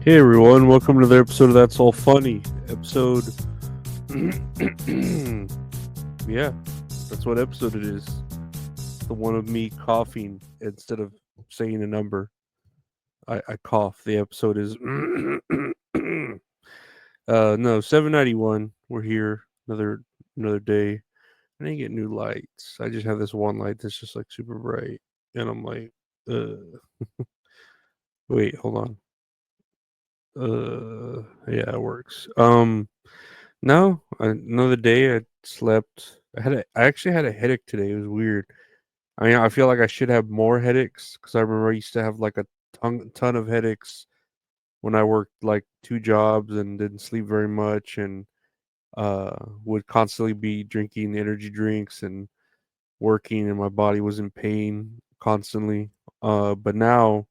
Hey everyone, welcome to another episode of That's All Funny. Episode. Yeah, that's what episode it is. The one of me coughing instead of saying a number. I cough. The episode is. No, 791. We're here. Another day. I didn't get new lights. I just have this one light that's just like super bright. And I'm like, wait, hold on. Yeah, it works. No, another day. I slept. I actually had a headache today. It was weird. I mean, I feel like I should have more headaches because I remember I used to have like a ton of headaches when I worked like two jobs and didn't sleep very much and would constantly be drinking energy drinks and working and my body was in pain constantly. But now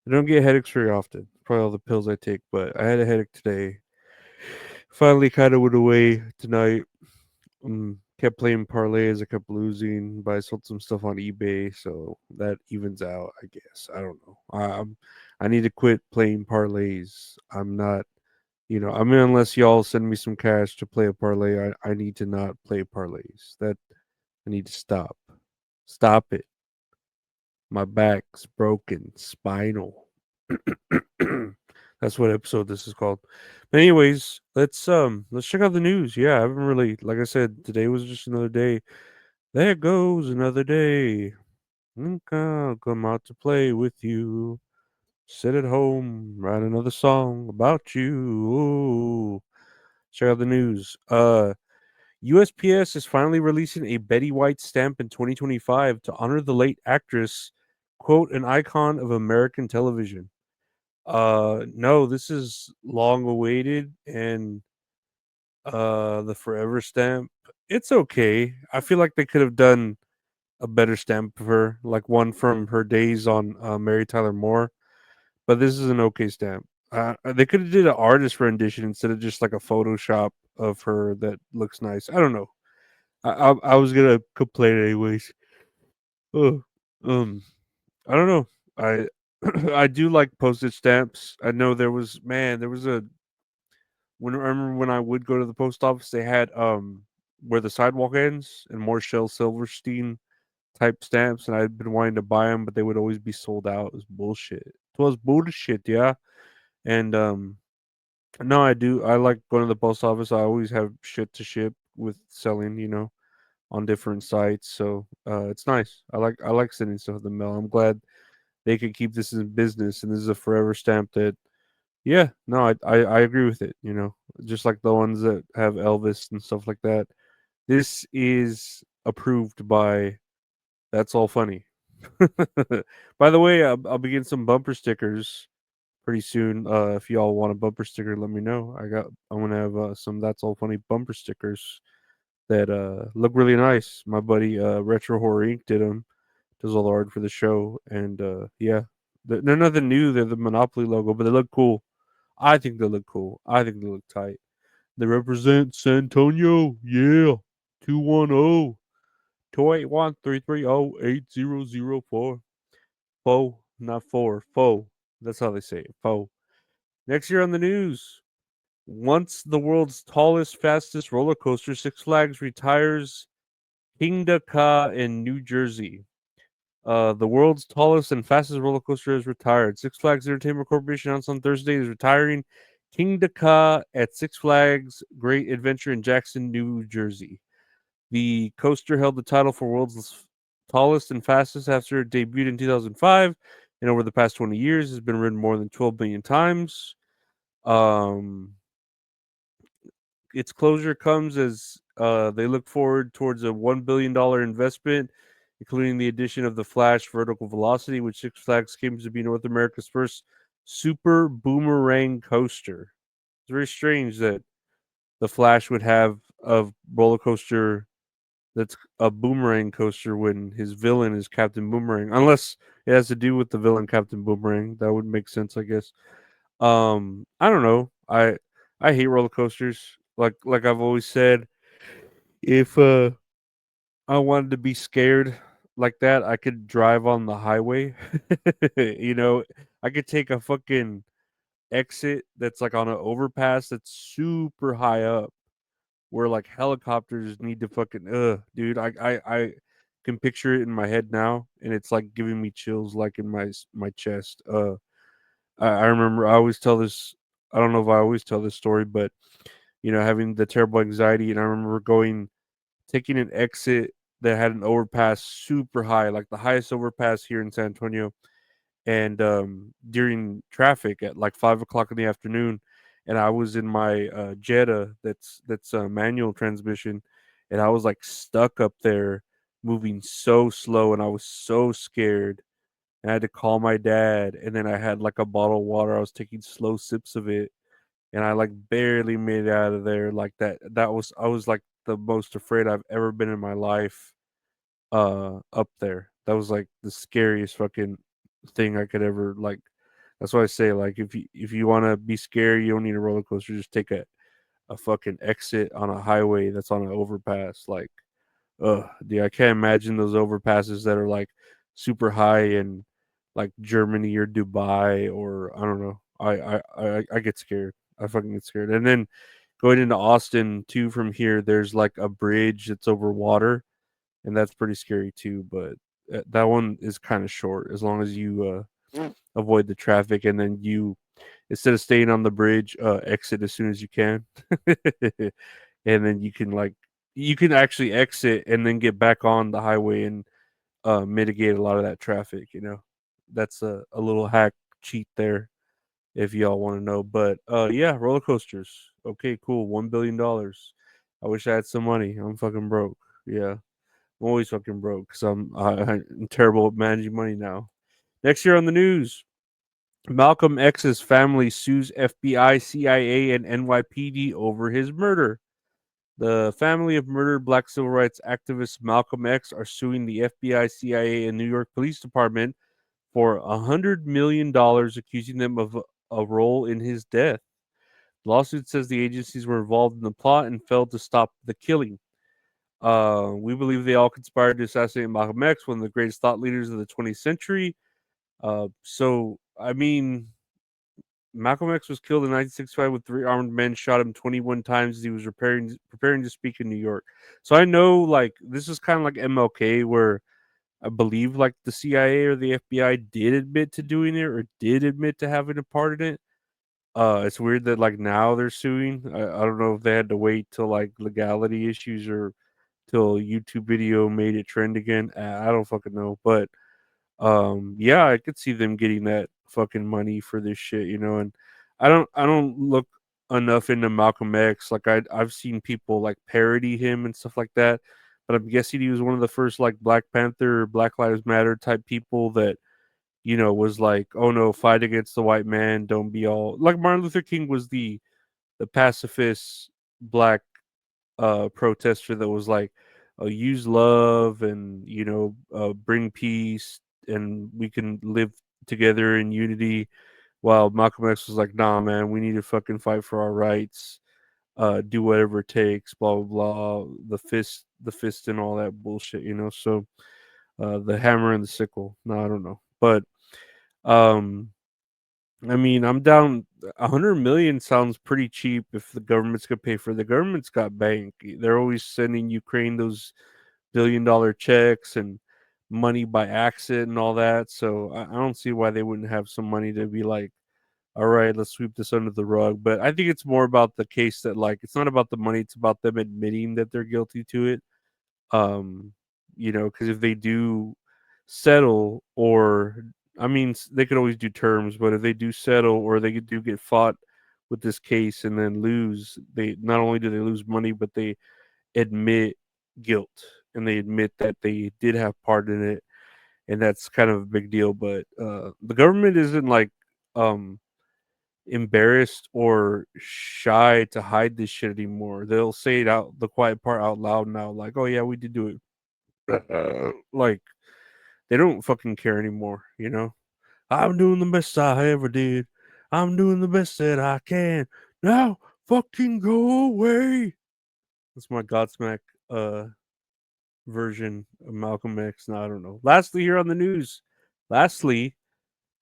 I don't get headaches very often. Probably all the pills I take, but I had a headache today. Finally, kind of went away tonight. Kept playing parlays. I kept losing, but I sold some stuff on eBay, so that evens out. I guess I don't know. I need to quit playing parlays. I'm not, I mean, unless y'all send me some cash to play a parlay, I need to not play parlays. That I need to stop. Stop it. My back's broken, spinal. That's what episode this is called. But anyways, let's check out the news. Yeah, I haven't really, like I said, today was just another day. There goes another day. I'll come out to play with you. Sit at home, write another song about you. Ooh. Check out the news. USPS is finally releasing a Betty White stamp in 2025 to honor the late actress, quote, an icon of American television. No, this is long awaited and the forever stamp. It's okay. I feel like they could have done a better stamp of her, like one from her days on Mary Tyler Moore. But this is an okay stamp. They could have did an artist rendition instead of just like a Photoshop of her that looks nice. I don't know. I was gonna complain anyways. Ugh. Um, I don't know. I I do like postage stamps. I know there was a when I remember when I would go to the post office, they had where the sidewalk ends and more Shel Silverstein type stamps, and I'd been wanting to buy them, but they would always be sold out. It was bullshit. It was bullshit, yeah. And no, I do. I like going to the post office. I always have shit to ship with selling, on different sites. So it's nice. I like sending stuff in the mail. I'm glad they could keep this in business, and this is a forever stamp that. Yeah, no, I agree with it. Just like the ones that have Elvis and stuff like that. This is approved by That's All Funny. By the way, I'll be getting some bumper stickers pretty soon. If y'all want a bumper sticker, let me know. I'm gonna have some That's All Funny bumper stickers that look really nice. My buddy Retro Horror Inc. did them. Does all the art for the show, and yeah, they're nothing new. They're the Monopoly logo, but they look cool. I think they look cool. I think they look tight. They represent San Antonio. Yeah. 210 281 330 8004. Foe, not four. Foe. That's how they say it. Foe. Next year on the news. Once the world's tallest, fastest roller coaster, Six Flags retires Kingda Ka in New Jersey. The world's tallest and fastest roller coaster is retired. Six Flags Entertainment Corporation announced on Thursday is retiring King Ka at Six Flags Great Adventure in Jackson, New Jersey. The coaster held the title for world's tallest and fastest after it debuted in 2005, and over the past 20 years has been ridden more than 12 million times. Um, its closure comes as they look forward towards a $1 billion investment, including the addition of the Flash Vertical Velocity, which Six Flags claims to be North America's first super boomerang coaster. It's very strange that the Flash would have a roller coaster that's a boomerang coaster when his villain is Captain Boomerang. Unless it has to do with the villain Captain Boomerang, that would make sense, I guess. I don't know. I hate roller coasters. Like I've always said, if I wanted to be scared like that, I could drive on the highway. you know, I could take a fucking exit that's like on an overpass that's super high up where like helicopters need to fucking dude, I can picture it in my head now and it's like giving me chills like in my chest. I remember I always tell this, I don't know if I always tell this story, but having the terrible anxiety, and I remember going taking an exit that had an overpass super high, like the highest overpass here in San Antonio, and during traffic at like 5 o'clock in the afternoon, and I was in my Jetta that's a manual transmission, and I was like stuck up there, moving so slow, and I was so scared. And I had to call my dad, and then I had like a bottle of water. I was taking slow sips of it, and I like barely made it out of there. Like that was I was like the most afraid I've ever been in my life up there. That was like the scariest fucking thing I could ever like. That's why I say like if you want to be scary, you don't need a roller coaster. Just take a fucking exit on a highway that's on an overpass. Like, dude, I can't imagine those overpasses that are like super high in like Germany or Dubai or I don't know. I get scared. I fucking get scared. And then going into Austin too from here, there's like a bridge that's over water, and that's pretty scary too. But that one is kind of short as long as you avoid the traffic, and then you instead of staying on the bridge, exit as soon as you can, and then you can actually exit and then get back on the highway and mitigate a lot of that traffic. That's a little hack cheat there if y'all want to know. But yeah, roller coasters. Okay, cool. $1 billion. I wish I had some money. I'm fucking broke. Yeah. I'm always fucking broke because I'm terrible at managing money now. Next year on the news, Malcolm X's family sues FBI, CIA, and NYPD over his murder. The family of murdered black civil rights activist Malcolm X are suing the FBI, CIA, and New York Police Department for $100 million, accusing them of a role in his death. The lawsuit says the agencies were involved in the plot and failed to stop the killing. We believe they all conspired to assassinate Malcolm X, one of the greatest thought leaders of the 20th century. I mean, Malcolm X was killed in 1965 when three armed men shot him 21 times as he was preparing to speak in New York. So I know, like, this is kind of like MLK, where I believe, like, the CIA or the FBI did admit to doing it or did admit to having a part in it. It's weird that, like, now they're suing. I don't know if they had to wait till, like, legality issues or till a YouTube video made it trend again. I don't fucking know, but yeah, I could see them getting that fucking money for this shit. And I don't look enough into Malcolm X. Like I've seen people like parody him and stuff like that, but I'm guessing he was one of the first like Black Panther, Black Lives Matter type people that was like, oh no, fight against the white man, don't be all like Martin Luther King was the pacifist black protester that was like, use love and bring peace, and we can live together in unity. While Malcolm X was like, nah, man, we need to fucking fight for our rights, do whatever it takes, blah blah blah, the fist and all that bullshit. So the hammer and the sickle. No, I don't know, but um I mean, I'm down. 100 million sounds pretty cheap if the government's gonna pay for it. The government's got bank. They're always sending Ukraine those $1 billion checks and money by accident and all that. So I don't see why they wouldn't have some money to be like, all right, let's sweep this under the rug. But I think it's more about the case that like it's not about the money, it's about them admitting that they're guilty to it. um because if they do settle, or I mean, they could always do terms, but if they do settle or they do get fought with this case and then lose, they not only do they lose money, but they admit guilt, and they admit that they did have part in it, and that's kind of a big deal. But the government isn't like um embarrassed or shy to hide this shit anymore. They'll say it out, the quiet part out loud now, like, oh yeah, we did do it. Like, they don't fucking care anymore. I'm doing the best I ever did. I'm doing the best that I can. Now fucking go away. That's my Godsmack uh version of Malcolm X. No, I don't know. Lastly, here on the news. Lastly,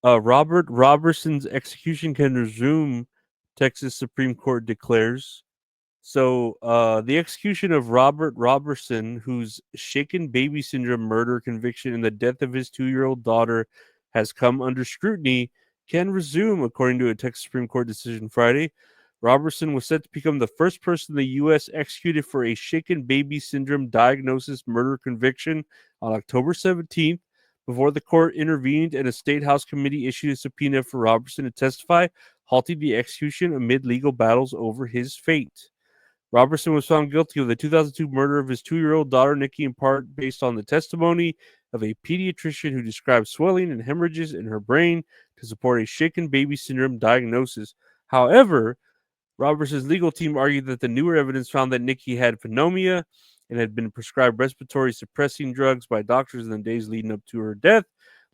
Robert Robertson's execution can resume, Texas Supreme Court declares. So, the execution of Robert Robertson, whose shaken baby syndrome murder conviction and the death of his 2-year-old daughter has come under scrutiny, can resume, according to a Texas Supreme Court decision Friday. Robertson was set to become the first person in the U.S. executed for a shaken baby syndrome diagnosis murder conviction on October 17th, before the court intervened and a state house committee issued a subpoena for Robertson to testify, halting the execution amid legal battles over his fate. Robertson was found guilty of the 2002 murder of his 2-year-old daughter, Nikki, in part based on the testimony of a pediatrician who described swelling and hemorrhages in her brain to support a shaken baby syndrome diagnosis. However, Robertson's legal team argued that the newer evidence found that Nikki had pneumonia and had been prescribed respiratory suppressing drugs by doctors in the days leading up to her death,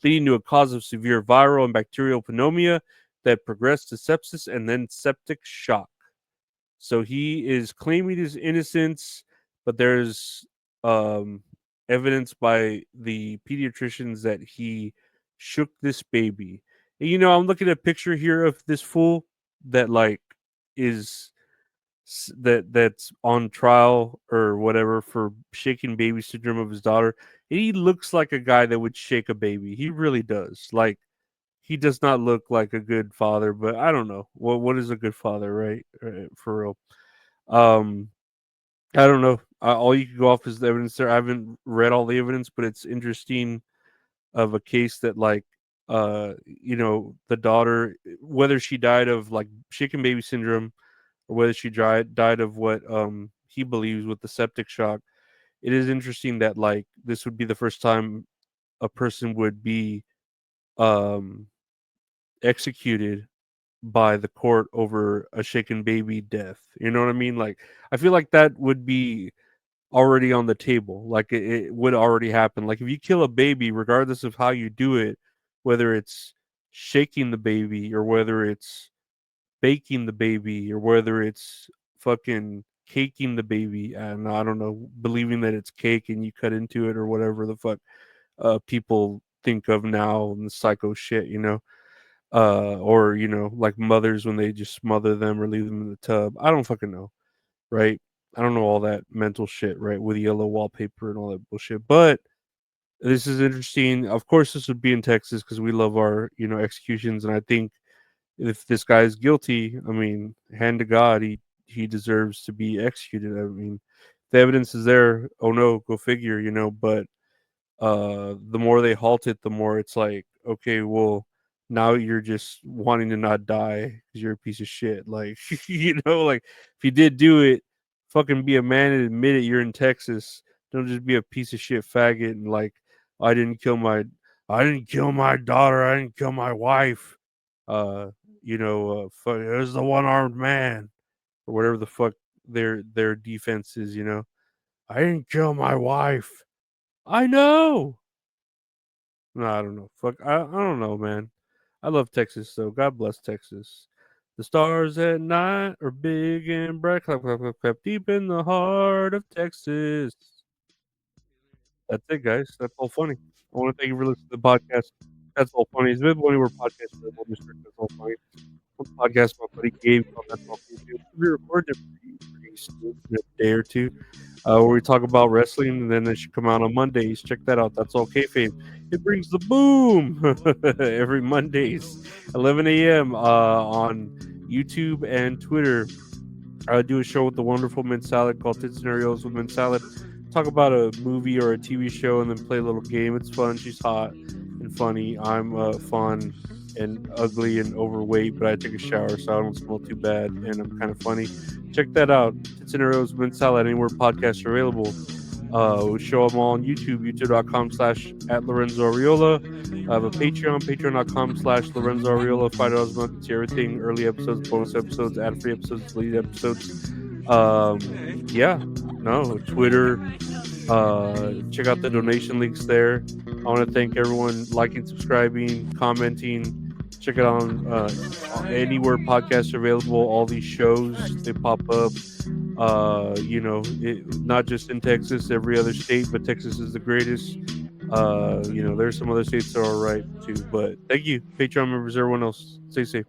leading to a cause of severe viral and bacterial pneumonia that progressed to sepsis and then septic shock. So he is claiming his innocence, but there's um, evidence by the pediatricians that he shook this baby. And, I'm looking at a picture here of this fool that is that's on trial or whatever for shaking baby syndrome of his daughter. And he looks like a guy that would shake a baby. He really does. Like, he does not look like a good father, but I don't know. What is a good father, right? For real. Um, I don't know. All you can go off is the evidence there. I haven't read all the evidence, but it's interesting of a case that the daughter, whether she died of like shaken baby syndrome or whether she died of what he believes with the septic shock. It is interesting that this would be the first time a person would be um executed by the court over a shaken baby death. You know what I mean? Like, I feel like that would be already on the table. Like, it would already happen. Like, if you kill a baby, regardless of how you do it, whether it's shaking the baby or whether it's baking the baby or whether it's fucking caking the baby, and I don't know, believing that it's cake and you cut into it or whatever the fuck people think of now and the psycho shit, or like mothers when they just smother them or leave them in the tub. I don't fucking know, right? I don't know all that mental shit, right, with yellow wallpaper and all that bullshit. But this is interesting. Of course, this would be in Texas because we love our executions, and I think if this guy is guilty, I mean, hand to God, he deserves to be executed. I mean, the evidence is there. Oh no, go figure, But the more they halt it, the more it's like, okay, well, now you're just wanting to not die because you're a piece of shit. Like, like if you did do it, fucking be a man and admit it. You're in Texas. Don't just be a piece of shit faggot and like, I didn't kill my, I didn't kill my daughter. I didn't kill my wife. Uh, fuck, it was the one armed man or whatever the fuck their defense is. I didn't kill my wife. I know. No, I don't know. Fuck, I don't know, man. I love Texas, so God bless Texas. The stars at night are big and bright, clap, clap, clap, clap, deep in the heart of Texas. That's it, guys. That's all funny. I want to thank you for listening to the podcast. That's all funny. It's been one of our podcasts for the district. That's all funny. One podcast my buddy Gabe called That's All Funny. We recorded it pretty soon, in a day or two, where we talk about wrestling, and then it should come out on Mondays. Check that out. That's all kayfabe. It brings the boom every Mondays, 11 a.m. On YouTube and Twitter. I do a show with the wonderful Mint Salad called Tit Scenarios with Mint Salad. Talk about a movie or a TV show and then play a little game. It's fun. She's hot and funny. I'm fun and ugly and overweight, but I take a shower so I don't smell too bad and I'm kind of funny. Check that out. Tit Scenarios with Mint Salad, anywhere podcasts are available. We show them all on YouTube, youtube.com/@ Lorenzo Ariola. I have a Patreon, patreon.com/@ Lorenzo Ariola. $5 a month gets you everything: early episodes, bonus episodes, ad free episodes, deleted episodes. Yeah, no, Twitter. Check out the donation links there. I want to thank everyone liking, subscribing, commenting. Check it out on anywhere podcasts are available. All these shows they pop up. Not just in Texas, every other state, but Texas is the greatest. There's some other states that are alright too, but thank you, Patreon members, everyone else. Stay safe.